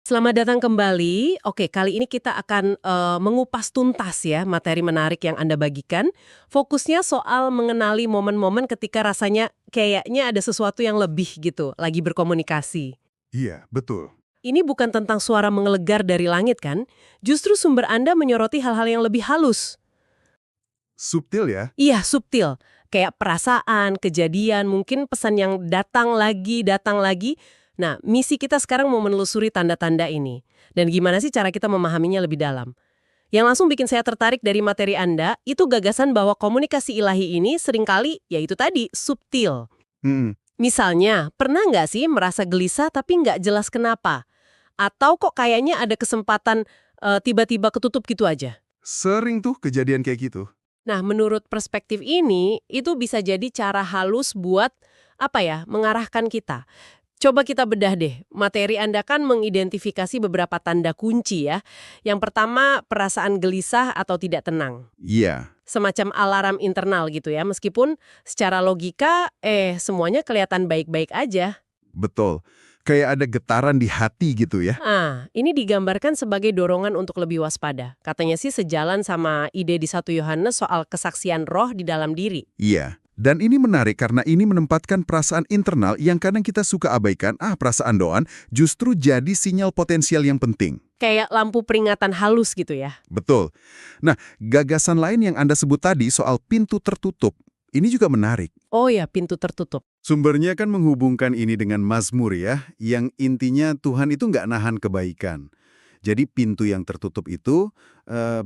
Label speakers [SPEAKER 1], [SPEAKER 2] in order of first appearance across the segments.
[SPEAKER 1] Selamat datang kembali. Oke, kali ini kita akan mengupas tuntas ya materi menarik yang Anda bagikan. Fokusnya soal mengenali momen-momen ketika rasanya kayaknya ada sesuatu yang lebih gitu, lagi berkomunikasi.
[SPEAKER 2] Iya, betul.
[SPEAKER 1] Ini bukan tentang suara menggelegar dari langit kan? Justru sumber Anda menyoroti hal-hal yang lebih halus.
[SPEAKER 2] Subtil ya?
[SPEAKER 1] Iya, subtil. Kayak perasaan, kejadian, mungkin pesan yang datang lagi, datang lagi. Nah, misi kita sekarang mau menelusuri tanda-tanda ini. Dan gimana sih cara kita memahaminya lebih dalam? Yang langsung bikin saya tertarik dari materi Anda, itu gagasan bahwa komunikasi ilahi ini seringkali, yaitu tadi, subtil.
[SPEAKER 2] Hmm,
[SPEAKER 1] Misalnya, pernah nggak sih merasa gelisah tapi nggak jelas kenapa? Atau kok kayaknya ada kesempatan tiba-tiba ketutup gitu aja?
[SPEAKER 2] sering tuh kejadian kayak gitu.
[SPEAKER 1] Nah, menurut perspektif ini, itu bisa jadi cara halus buat, mengarahkan kita. Coba kita bedah deh, materi Anda kan mengidentifikasi beberapa tanda kunci ya. Yang pertama, perasaan gelisah atau tidak tenang.
[SPEAKER 2] Iya,
[SPEAKER 1] Semacam alarm internal gitu ya, meskipun secara logika, semuanya kelihatan baik-baik aja.
[SPEAKER 2] betul. Kayak ada getaran di hati gitu ya.
[SPEAKER 1] Ini digambarkan sebagai dorongan untuk lebih waspada. Katanya sih sejalan sama ide di 1 Yohanes soal kesaksian roh di dalam diri.
[SPEAKER 2] Iya. Dan ini menarik karena ini menempatkan perasaan internal yang kadang kita suka abaikan, perasaan doan, justru jadi sinyal potensial yang penting.
[SPEAKER 1] Kayak lampu peringatan halus gitu ya.
[SPEAKER 2] Betul. Nah, gagasan lain yang Anda sebut tadi soal pintu tertutup, ini juga menarik.
[SPEAKER 1] Oh ya, pintu tertutup.
[SPEAKER 2] Sumbernya kan menghubungkan ini dengan Mazmur ya, yang intinya Tuhan itu nggak nahan kebaikan. Jadi pintu yang tertutup itu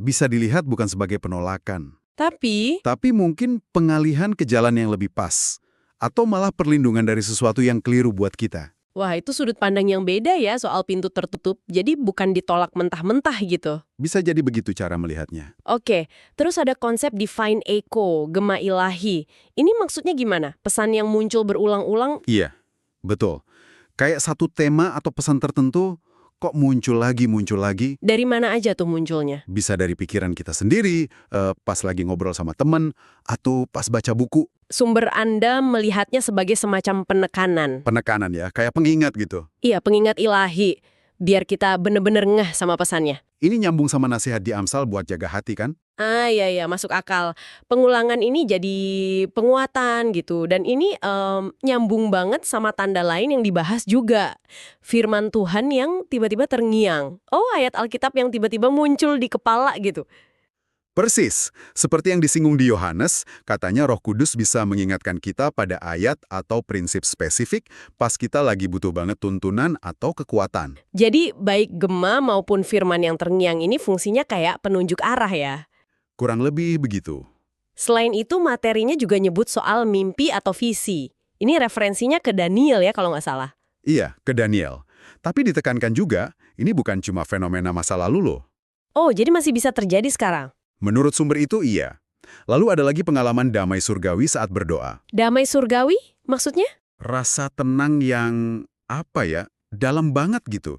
[SPEAKER 2] bisa dilihat bukan sebagai penolakan,
[SPEAKER 1] Tapi,
[SPEAKER 2] tapi mungkin pengalihan ke jalan yang lebih pas, atau malah perlindungan dari sesuatu yang keliru buat kita.
[SPEAKER 1] wah itu sudut pandang yang beda ya soal pintu tertutup. Jadi bukan ditolak mentah-mentah gitu.
[SPEAKER 2] Bisa jadi begitu cara melihatnya.
[SPEAKER 1] Oke, terus ada konsep divine echo, gema ilahi. Ini maksudnya gimana? Pesan yang muncul berulang-ulang.
[SPEAKER 2] Iya, betul. Kayak satu tema atau pesan tertentu, kok muncul lagi,
[SPEAKER 1] Dari mana aja tuh munculnya?
[SPEAKER 2] bisa dari pikiran kita sendiri, pas lagi ngobrol sama temen, atau pas baca buku.
[SPEAKER 1] Sumber Anda melihatnya sebagai semacam penekanan.
[SPEAKER 2] Penekanan ya, kayak pengingat gitu.
[SPEAKER 1] Iya, pengingat ilahi. Biar kita bener-bener ngeh sama pesannya.
[SPEAKER 2] Ini nyambung sama nasihat di Amsal buat jaga hati kan?
[SPEAKER 1] Iya, masuk akal. Pengulangan ini jadi penguatan gitu. Dan ini nyambung banget sama tanda lain yang dibahas juga. Firman Tuhan yang tiba-tiba terngiang. Oh, ayat Alkitab yang tiba-tiba muncul di kepala gitu.
[SPEAKER 2] Persis, seperti yang disinggung di Yohanes, katanya Roh Kudus bisa mengingatkan kita pada ayat atau prinsip spesifik pas kita lagi butuh banget tuntunan atau kekuatan.
[SPEAKER 1] Jadi baik gema maupun firman yang terngiang ini fungsinya kayak penunjuk arah ya.
[SPEAKER 2] Kurang lebih begitu.
[SPEAKER 1] Selain itu materinya juga nyebut soal mimpi atau visi. Ini referensinya ke Daniel ya kalau nggak salah.
[SPEAKER 2] Iya, ke Daniel. Tapi ditekankan juga, ini bukan cuma fenomena masa lalu loh.
[SPEAKER 1] Oh, jadi masih bisa terjadi sekarang.
[SPEAKER 2] Menurut sumber itu iya. Lalu ada lagi pengalaman damai surgawi saat berdoa.
[SPEAKER 1] Damai surgawi maksudnya?
[SPEAKER 2] Rasa tenang yang, dalam banget gitu.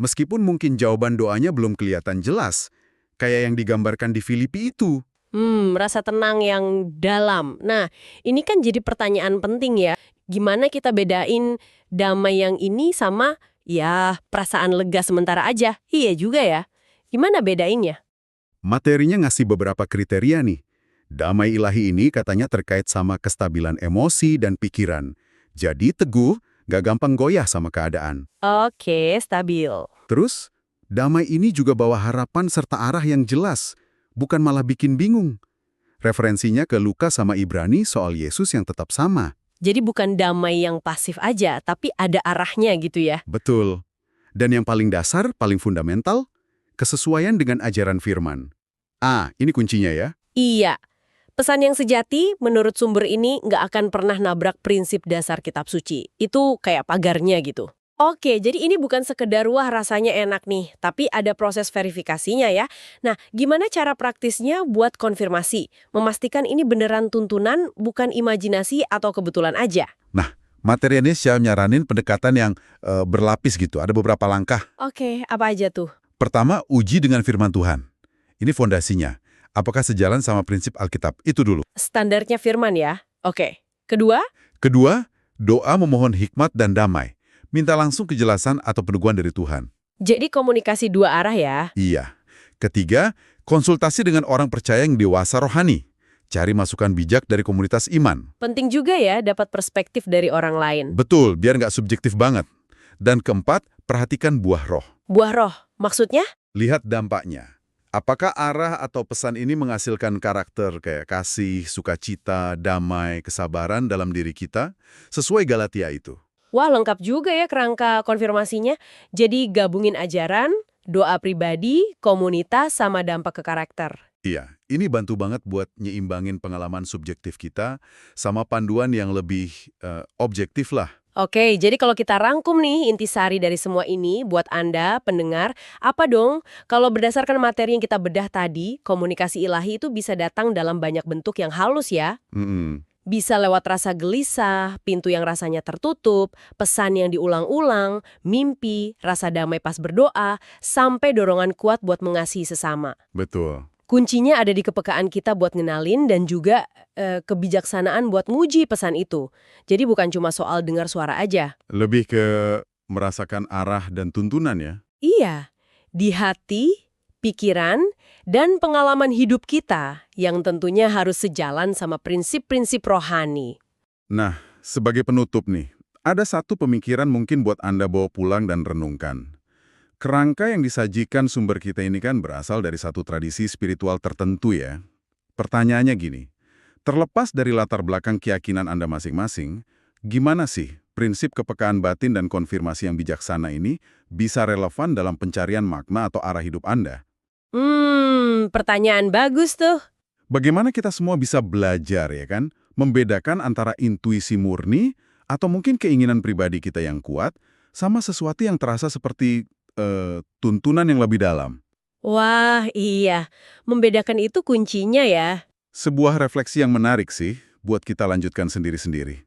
[SPEAKER 2] Meskipun mungkin jawaban doanya belum kelihatan jelas, kayak yang digambarkan di Filipi itu.
[SPEAKER 1] Rasa tenang yang dalam. Nah, ini kan jadi pertanyaan penting ya. Gimana kita bedain damai yang ini sama, ya, perasaan lega sementara aja? Iya juga ya. Gimana bedainnya?
[SPEAKER 2] Materinya ngasih beberapa kriteria nih. Damai ilahi ini katanya terkait sama kestabilan emosi dan pikiran. Jadi teguh, gak gampang goyah sama keadaan.
[SPEAKER 1] Oke, stabil.
[SPEAKER 2] Terus, damai ini juga bawa harapan serta arah yang jelas, bukan malah bikin bingung. Referensinya ke Lukas sama Ibrani soal Yesus yang tetap sama.
[SPEAKER 1] Jadi bukan damai yang pasif aja, tapi ada arahnya gitu ya.
[SPEAKER 2] Betul. Dan yang paling dasar, paling fundamental, kesesuaian dengan ajaran firman. Ini kuncinya ya.
[SPEAKER 1] Iya. Pesan yang sejati, menurut sumber ini, nggak akan pernah nabrak prinsip dasar kitab suci. Itu kayak pagarnya gitu. Oke, jadi ini bukan sekedar wah rasanya enak nih, tapi ada proses verifikasinya ya. Nah, gimana cara praktisnya buat konfirmasi? Memastikan ini beneran tuntunan, bukan imajinasi atau kebetulan aja.
[SPEAKER 2] Nah, materi ini saya nyaranin pendekatan yang berlapis gitu. Ada beberapa langkah.
[SPEAKER 1] Oke, apa aja tuh?
[SPEAKER 2] Pertama, uji dengan firman Tuhan. Ini fondasinya. Apakah sejalan sama prinsip Alkitab? Itu dulu.
[SPEAKER 1] Standarnya firman ya. Oke. Kedua?
[SPEAKER 2] Kedua, doa memohon hikmat dan damai. Minta langsung kejelasan atau peneguhan dari Tuhan.
[SPEAKER 1] Jadi komunikasi dua arah ya?
[SPEAKER 2] Iya. Ketiga, konsultasi dengan orang percaya yang dewasa rohani. Cari masukan bijak dari komunitas iman.
[SPEAKER 1] Penting juga ya dapat perspektif dari orang lain.
[SPEAKER 2] Betul, biar nggak subjektif banget. Dan keempat, perhatikan buah roh.
[SPEAKER 1] Buah roh, maksudnya?
[SPEAKER 2] Lihat dampaknya. Apakah arah atau pesan ini menghasilkan karakter kayak kasih, sukacita, damai, kesabaran dalam diri kita? Sesuai Galatia itu.
[SPEAKER 1] Wah, lengkap juga ya kerangka konfirmasinya. Jadi gabungin ajaran, doa pribadi, komunitas, sama dampak ke karakter.
[SPEAKER 2] Iya, ini bantu banget buat nyeimbangin pengalaman subjektif kita sama panduan yang lebih objektif lah.
[SPEAKER 1] Oke, jadi kalau kita rangkum nih intisari dari semua ini buat Anda, pendengar, apa dong? Kalau berdasarkan materi yang kita bedah tadi, komunikasi ilahi itu bisa datang dalam banyak bentuk yang halus ya.
[SPEAKER 2] Mm-mm.
[SPEAKER 1] Bisa lewat rasa gelisah, pintu yang rasanya tertutup, pesan yang diulang-ulang, mimpi, rasa damai pas berdoa, sampai dorongan kuat buat mengasihi sesama.
[SPEAKER 2] Betul.
[SPEAKER 1] Kuncinya ada di kepekaan kita buat ngenalin dan juga kebijaksanaan buat nguji pesan itu. Jadi bukan cuma soal dengar suara aja.
[SPEAKER 2] Lebih ke merasakan arah dan tuntunan ya.
[SPEAKER 1] Iya, di hati, pikiran, dan pengalaman hidup kita yang tentunya harus sejalan sama prinsip-prinsip rohani.
[SPEAKER 2] Nah, sebagai penutup nih, ada satu pemikiran mungkin buat Anda bawa pulang dan renungkan. Kerangka yang disajikan sumber kita ini kan berasal dari satu tradisi spiritual tertentu ya. Pertanyaannya gini, terlepas dari latar belakang keyakinan Anda masing-masing, gimana sih prinsip kepekaan batin dan konfirmasi yang bijaksana ini bisa relevan dalam pencarian makna atau arah hidup Anda?
[SPEAKER 1] Pertanyaan bagus tuh.
[SPEAKER 2] Bagaimana kita semua bisa belajar ya kan, membedakan antara intuisi murni atau mungkin keinginan pribadi kita yang kuat sama sesuatu yang terasa seperti tuntunan yang lebih dalam.
[SPEAKER 1] Wah, iya. Membedakan itu kuncinya ya.
[SPEAKER 2] Sebuah refleksi yang menarik sih buat kita lanjutkan sendiri-sendiri.